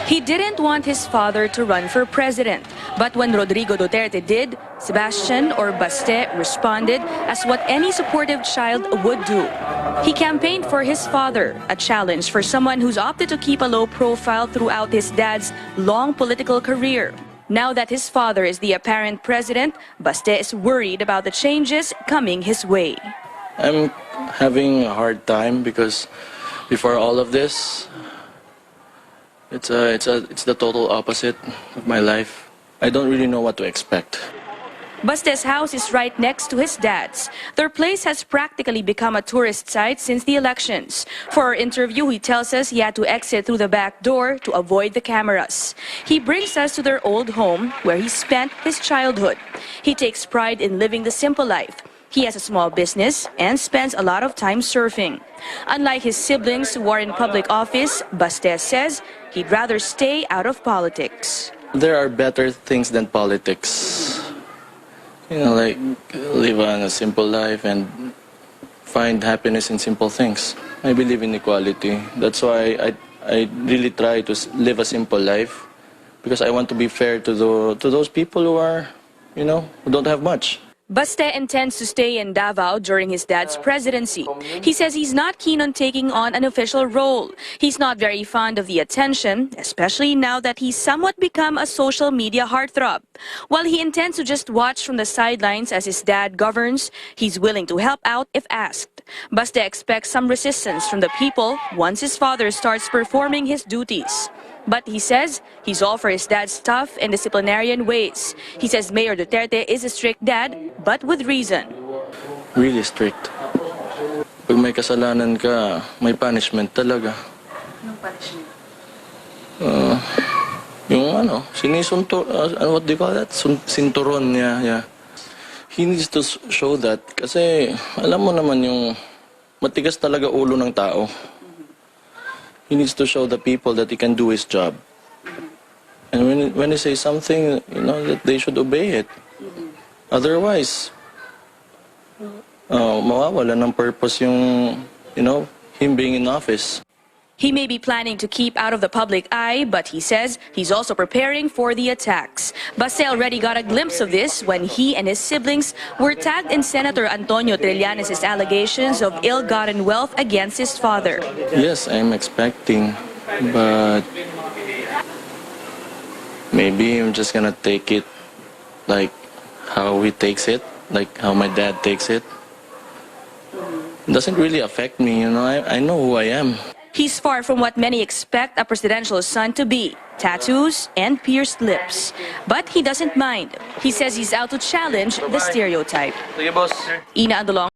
He didn't want his father to run for president, but when Rodrigo Duterte did, Sebastian or Baste responded as what any supportive child would do. He campaigned for his father, a challenge for someone who's opted to keep a low profile throughout his dad's long political career. Now that his father is the apparent president, Baste is worried about the changes coming his way. I'm having a hard time because before all of this, it's the total opposite of my life. I don't really know what to expect. Baste's house is right next to his dad's. Their place has practically become a tourist site since the elections. For our interview, he tells us he had to exit through the back door to avoid the cameras. He brings us to their old home where he spent his childhood. He takes pride in living the simple life. He has a small business and spends a lot of time surfing. Unlike his siblings who are in public office, Baste says he'd rather stay out of politics. There are better things than politics. You know, like live a simple life and find happiness in simple things. I believe in equality. That's why I really try to live a simple life because I want to be fair to those people who are, who don't have much. Baste intends to stay in Davao during his dad's presidency. He says he's not keen on taking on an official role. He's not very fond of the attention, especially now that he's somewhat become a social media heartthrob. While he intends to just watch from the sidelines as his dad governs, he's willing to help out if asked. Baste expects some resistance from the people once his father starts performing his duties. But he says he's all for his dad's tough and disciplinarian ways. He says Mayor Duterte is a strict dad, but with reason. Really strict. Pag may kasalanan ka, may punishment talaga. Anong punishment? What do you call that? Sinturon niya, yeah. He needs to show that kasi alam mo naman yung matigas talaga ulo ng tao. He needs to show the people that he can do his job. And when he says something, that they should obey it. Otherwise, mawawala ng purpose yung, him being in office. He may be planning to keep out of the public eye, but he says he's also preparing for the attacks. Baste already got a glimpse of this when he and his siblings were tagged in Senator Antonio Trillanes' allegations of ill-gotten wealth against his father. Yes, I'm expecting, but maybe I'm just gonna take it like how he takes it, like how my dad takes it. It doesn't really affect me, I know who I am. He's far from what many expect a presidential son to be, tattoos and pierced lips. But he doesn't mind. He says he's out to challenge the stereotype. Sige, boss. Ina Andolong.